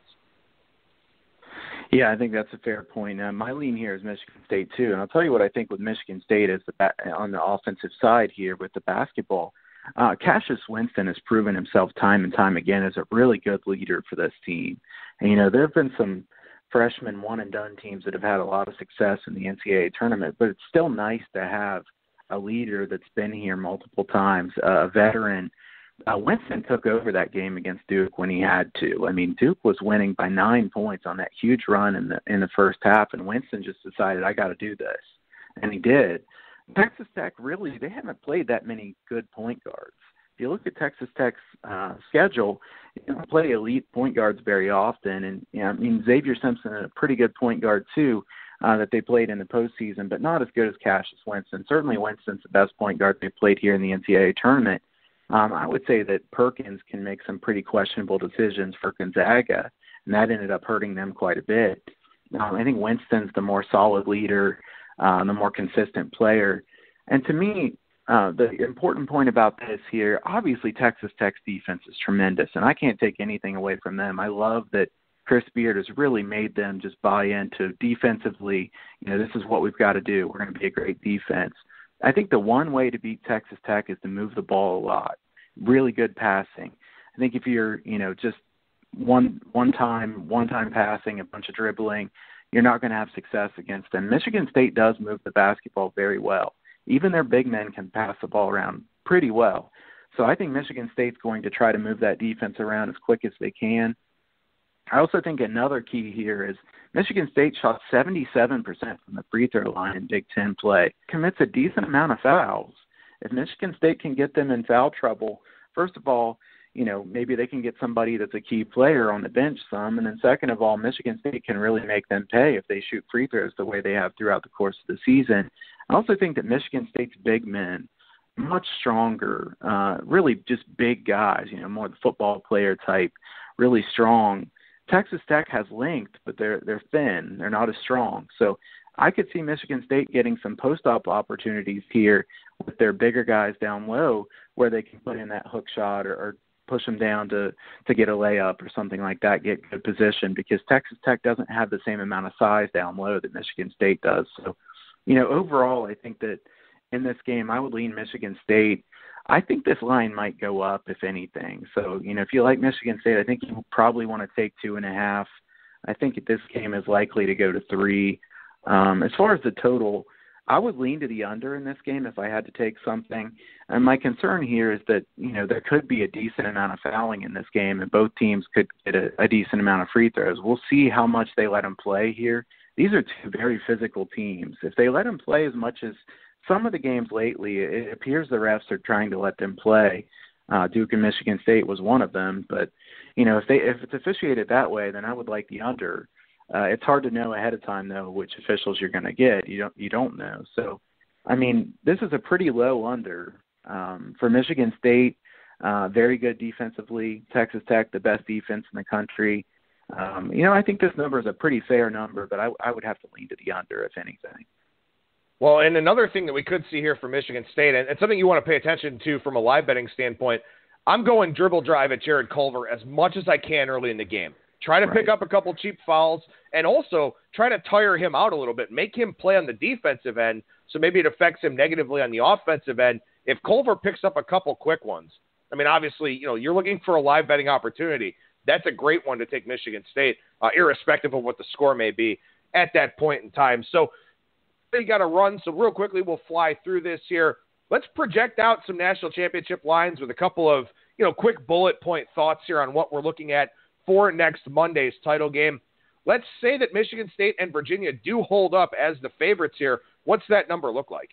Yeah, I think that's a fair point. My lean here is Michigan State, too. And I'll tell you what I think with Michigan State is on the offensive side here with the basketball. Cassius Winston has proven himself time and time again as a really good leader for this team. And, there have been some freshman one-and-done teams that have had a lot of success in the NCAA tournament, but it's still nice to have a leader that's been here multiple times, a veteran. Winston took over that game against Duke when he had to. Duke was winning by 9 points on that huge run in the first half, and Winston just decided, I got to do this, and he did. Texas Tech, really, they haven't played that many good point guards. If you look at Texas Tech's schedule, they don't play elite point guards very often, and Xavier Simpson is a pretty good point guard too that they played in the postseason, but not as good as Cassius Winston. Certainly Winston's the best point guard they played here in the NCAA tournament. I would say that Perkins can make some pretty questionable decisions for Gonzaga, and that ended up hurting them quite a bit. I think Winston's the more solid leader, the more consistent player. And to me, the important point about this here, obviously Texas Tech's defense is tremendous, and I can't take anything away from them. I love that Chris Beard has really made them just buy into defensively. This is what we've got to do. We're going to be a great defense. I think the one way to beat Texas Tech is to move the ball a lot. Really good passing. I think if you're, just one time passing, a bunch of dribbling, you're not going to have success against them. Michigan State does move the basketball very well. Even their big men can pass the ball around pretty well. So I think Michigan State's going to try to move that defense around as quick as they can. I also think another key here is Michigan State shot 77% from the free throw line in Big Ten play, commits a decent amount of fouls. If Michigan State can get them in foul trouble, first of all, maybe they can get somebody that's a key player on the bench some, and then second of all, Michigan State can really make them pay if they shoot free throws the way they have throughout the course of the season. I also think that Michigan State's big men, much stronger, really just big guys, more the football player type, really strong. Texas Tech has length, but they're thin. They're not as strong. So I could see Michigan State getting some post-up opportunities here with their bigger guys down low where they can put in that hook shot or push them down to get a layup or something like that, get good position, because Texas Tech doesn't have the same amount of size down low that Michigan State does. So, overall, I think that in this game, I would lean Michigan State. I think this line might go up, if anything. So, if you like Michigan State, I think you probably want to take 2.5. I think this game is likely to go to 3. As far as the total, I would lean to the under in this game if I had to take something. And my concern here is that, there could be a decent amount of fouling in this game, and both teams could get a decent amount of free throws. We'll see how much they let them play here. These are two very physical teams. If they let them play as much as some of the games lately, it appears the refs are trying to let them play. Duke and Michigan State was one of them. But, if it's officiated that way, then I would like the under. It's hard to know ahead of time, though, which officials you're going to get. You don't know. So, this is a pretty low under. For Michigan State, very good defensively. Texas Tech, the best defense in the country. I think this number is a pretty fair number, but I would have to lean to the under, if anything. Well, and another thing that we could see here for Michigan State, and something you want to pay attention to from a live betting standpoint, I'm going dribble drive at Jared Culver as much as I can early in the game. Try to pick up a couple cheap fouls, and also try to tire him out a little bit. Make him play on the defensive end, so maybe it affects him negatively on the offensive end. If Culver picks up a couple quick ones, obviously, you're looking for a live betting opportunity. That's a great one to take Michigan State, irrespective of what the score may be at that point in time. So you got to run, so real quickly we'll fly through this here. Let's project out some national championship lines with a couple of quick bullet point thoughts here on what we're looking at for next Monday's title game. Let's say that Michigan State and Virginia do hold up as the favorites here. What's that number look like?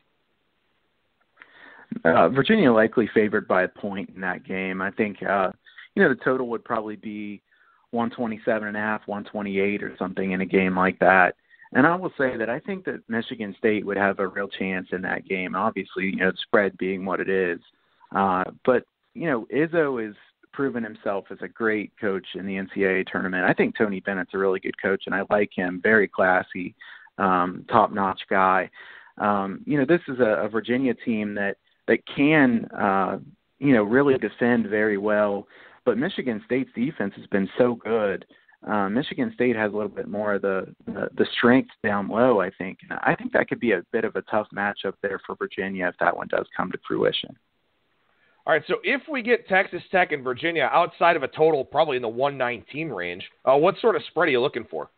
Virginia likely favored by a point in that game. I think the total would probably be 127.5, 128 or something in a game like that. And I will say that I think that Michigan State would have a real chance in that game, obviously, the spread being what it is. But Izzo has proven himself as a great coach in the NCAA tournament. I think Tony Bennett's a really good coach, and I like him, very classy, top-notch guy. This is a Virginia team that can, really defend very well. But Michigan State's defense has been so good. Michigan State has a little bit more of the strength down low, I think. And I think that could be a bit of a tough matchup there for Virginia if that one does come to fruition. All right, so if we get Texas Tech and Virginia outside of a total probably in the 119 range, what sort of spread are you looking for?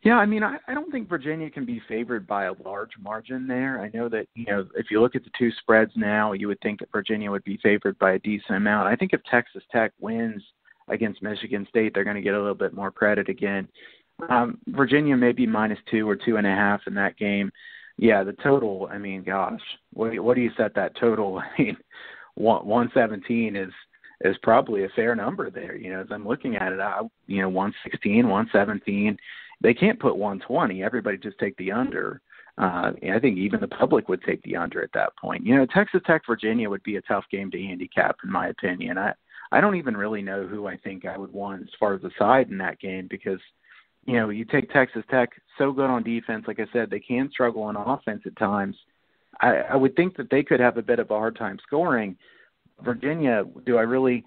Yeah, I don't think Virginia can be favored by a large margin there. I know that, if you look at the two spreads now, you would think that Virginia would be favored by a decent amount. I think if Texas Tech wins against Michigan State, they're going to get a little bit more credit again. Virginia may be -2 or 2.5 in that game. Yeah, the total, gosh, what do you set that total? 117 is probably a fair number there. As I'm looking at it, 116, 117. They can't put 120. Everybody just take the under. I think even the public would take the under at that point. Texas Tech, Virginia would be a tough game to handicap, in my opinion. I don't even really know who I think I would want as far as the side in that game because, you take Texas Tech, so good on defense. Like I said, they can struggle on offense at times. I would think that they could have a bit of a hard time scoring. Virginia, do I really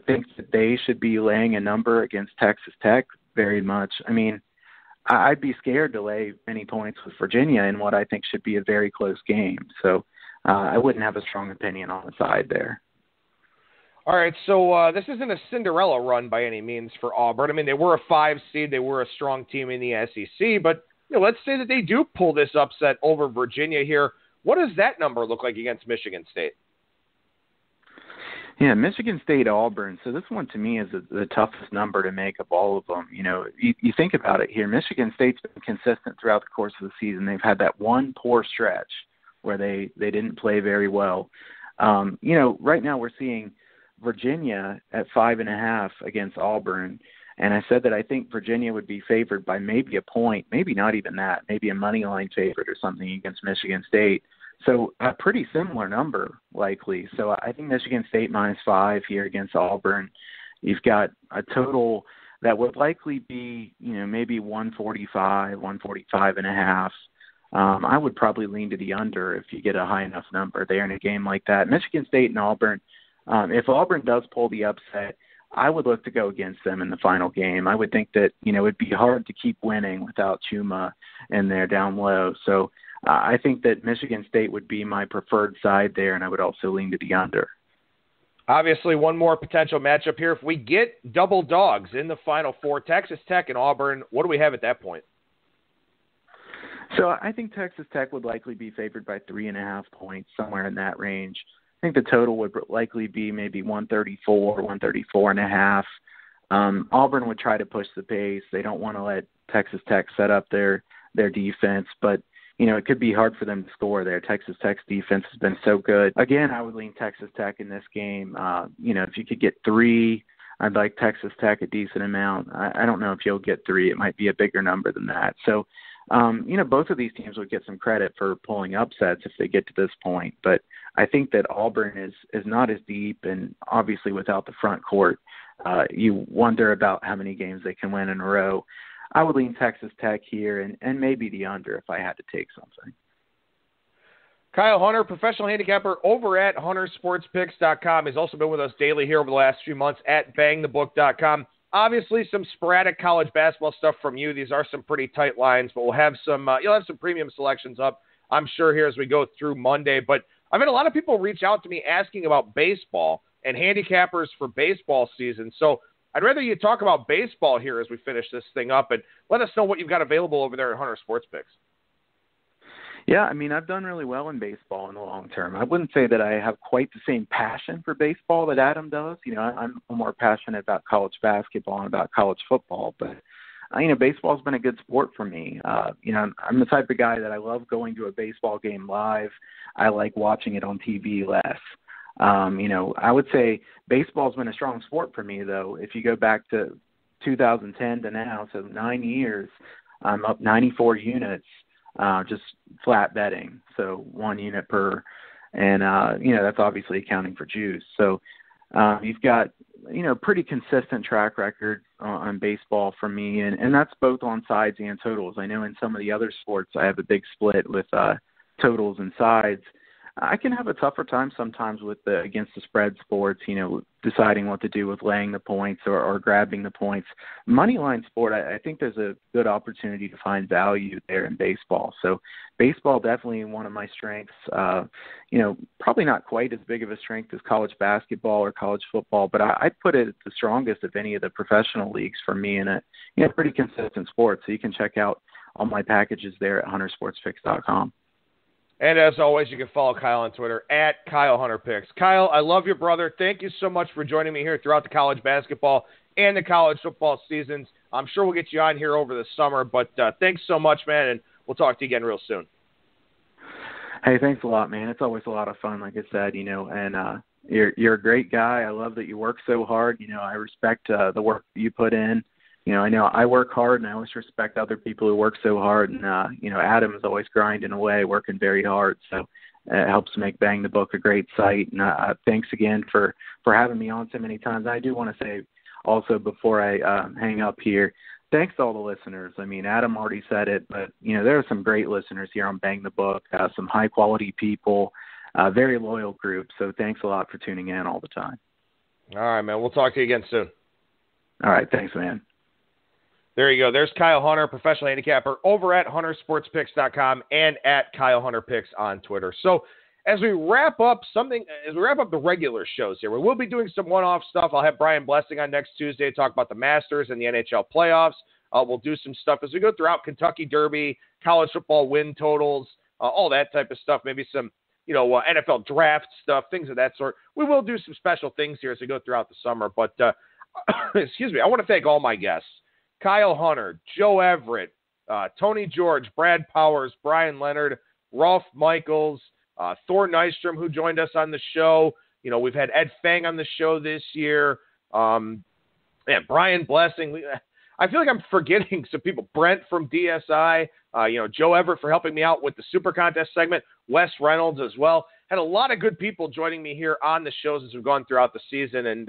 thinks that they should be laying a number against Texas Tech very much. I mean, I'd be scared to lay any points with Virginia in what I think should be a very close game. So I wouldn't have a strong opinion on the side there. All right, so this isn't a Cinderella run by any means for Auburn. I mean, they were a 5 seed. They were a strong team in the SEC. But let's say that they do pull this upset over Virginia here. What does that number look like against Michigan State? Yeah, Michigan State, Auburn. So this one to me is the toughest number to make of all of them. You think about it here. Michigan State's been consistent throughout the course of the season. They've had that one poor stretch where they didn't play very well. Right now we're seeing Virginia at 5.5 against Auburn. And I said that I think Virginia would be favored by maybe a point, maybe not even that, maybe a money line favorite or something against Michigan State. So a pretty similar number, likely. So I think Michigan State -5 here against Auburn. You've got a total that would likely be, maybe 145, 145.5. I would probably lean to the under if you get a high enough number there in a game like that. Michigan State and Auburn, if Auburn does pull the upset, I would look to go against them in the final game. I would think that, it'd be hard to keep winning without Chuma in there down low. So I think that Michigan State would be my preferred side there, and I would also lean to the under. Obviously, one more potential matchup here. If we get double dogs in the Final Four, Texas Tech and Auburn, what do we have at that point? So I think Texas Tech would likely be favored by 3.5 points, somewhere in that range. I think the total would likely be maybe 134, 134.5. Auburn would try to push the pace. They don't want to let Texas Tech set up their defense, but it could be hard for them to score there. Texas Tech's defense has been so good. Again, I would lean Texas Tech in this game. If you could get 3, I'd like Texas Tech a decent amount. I don't know if you'll get 3. It might be a bigger number than that. So, both of these teams would get some credit for pulling upsets if they get to this point. But I think that Auburn is not as deep, and obviously without the front court, you wonder about how many games they can win in a row. I would lean Texas Tech here and maybe the under if I had to take something. Kyle Hunter, professional handicapper over at huntersportspicks.com. He's also been with us daily here over the last few months at BangTheBook.com. Obviously, some sporadic college basketball stuff from you. These are some pretty tight lines, but we'll have some. You'll have some premium selections up, I'm sure, here as we go through Monday. But I've had a lot of people reach out to me asking about baseball and handicappers for baseball season. So I'd rather you talk about baseball here as we finish this thing up, and let us know what you've got available over there at Hunter Sports Picks. Yeah, I mean, I've done really well in baseball in the long term. I wouldn't say that I have quite the same passion for baseball that Adam does. I'm more passionate about college basketball and about college football, but baseball's been a good sport for me. I'm the type of guy that I love going to a baseball game live. I like watching it on TV less. I would say baseball's been a strong sport for me, though. If you go back to 2010 to now, so 9 years, I'm up 94 units, just flat betting. So 1 unit per, and, that's obviously accounting for juice. So you've got, pretty consistent track record on baseball for me, and that's both on sides and totals. I know in some of the other sports I have a big split with totals and sides. I can have a tougher time sometimes with the against the spread sports, deciding what to do with laying the points or grabbing the points. Moneyline sport, I think there's a good opportunity to find value there in baseball. So baseball definitely one of my strengths. Probably not quite as big of a strength as college basketball or college football, but I'd put it the strongest of any of the professional leagues for me in a pretty consistent sport. So you can check out all my packages there at huntersportspicks.com. And as always, you can follow Kyle on Twitter at KyleHunterPicks. Kyle, I love you, brother. Thank you so much for joining me here throughout the college basketball and the college football seasons. I'm sure we'll get you on here over the summer, but thanks so much, man, and we'll talk to you again real soon. Hey, thanks a lot, man. It's always a lot of fun, like I said, and you're a great guy. I love that you work so hard. I respect the work that you put in. I know I work hard, and I always respect other people who work so hard. And, Adam is always grinding away, working very hard. So it helps make Bang the Book a great site. And thanks again for having me on so many times. I do want to say also before I hang up here, thanks to all the listeners. I mean, Adam already said it, but, there are some great listeners here on Bang the Book, some high-quality people, very loyal group. So thanks a lot for tuning in all the time. All right, man. We'll talk to you again soon. All right. Thanks, man. There you go. There's Kyle Hunter, professional handicapper, over at huntersportspicks.com and at Kyle Hunter Picks on Twitter. So as we wrap up the regular shows here, we will be doing some one-off stuff. I'll have Brian Blessing on next Tuesday to talk about the Masters and the NHL playoffs. We'll do some stuff as we go throughout Kentucky Derby, college football win totals, all that type of stuff, maybe some NFL draft stuff, things of that sort. We will do some special things here as we go throughout the summer. But, excuse me, I want to thank all my guests. Kyle Hunter, Joe Everett, Tony George, Brad Powers, Brian Leonard, Rolf Michaels, Thor Nystrom, who joined us on the show. We've had Ed Fang on the show this year. Brian Blessing. I feel like I'm forgetting some people. Brent from DSI, Joe Everett for helping me out with the Super Contest segment, Wes Reynolds as well. Had a lot of good people joining me here on the shows as we've gone throughout the season. And,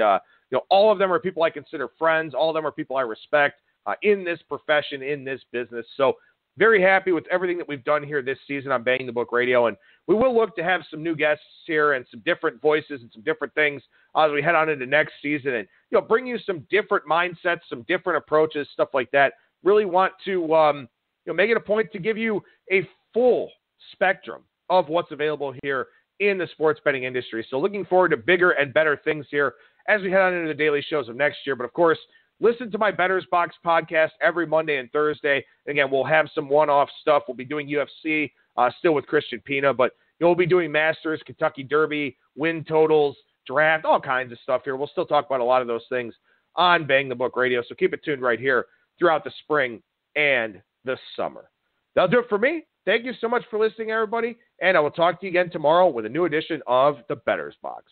all of them are people I consider friends. All of them are people I respect in this profession, in this business. So very happy with everything that we've done here this season on Bang the Book Radio. And we will look to have some new guests here and some different voices and some different things as we head on into next season and, bring you some different mindsets, some different approaches, stuff like that. Really want to, make it a point to give you a full spectrum of what's available here in the sports betting industry. So looking forward to bigger and better things here as we head on into the daily shows of next year. But of course, listen to my Bettor's Box podcast every Monday and Thursday. Again, we'll have some one-off stuff. We'll be doing UFC still with Christian Pina, but we'll be doing Masters, Kentucky Derby, win totals, draft, all kinds of stuff here. We'll still talk about a lot of those things on Bang the Book Radio, so keep it tuned right here throughout the spring and the summer. That'll do it for me. Thank you so much for listening, everybody, and I will talk to you again tomorrow with a new edition of the Bettor's Box.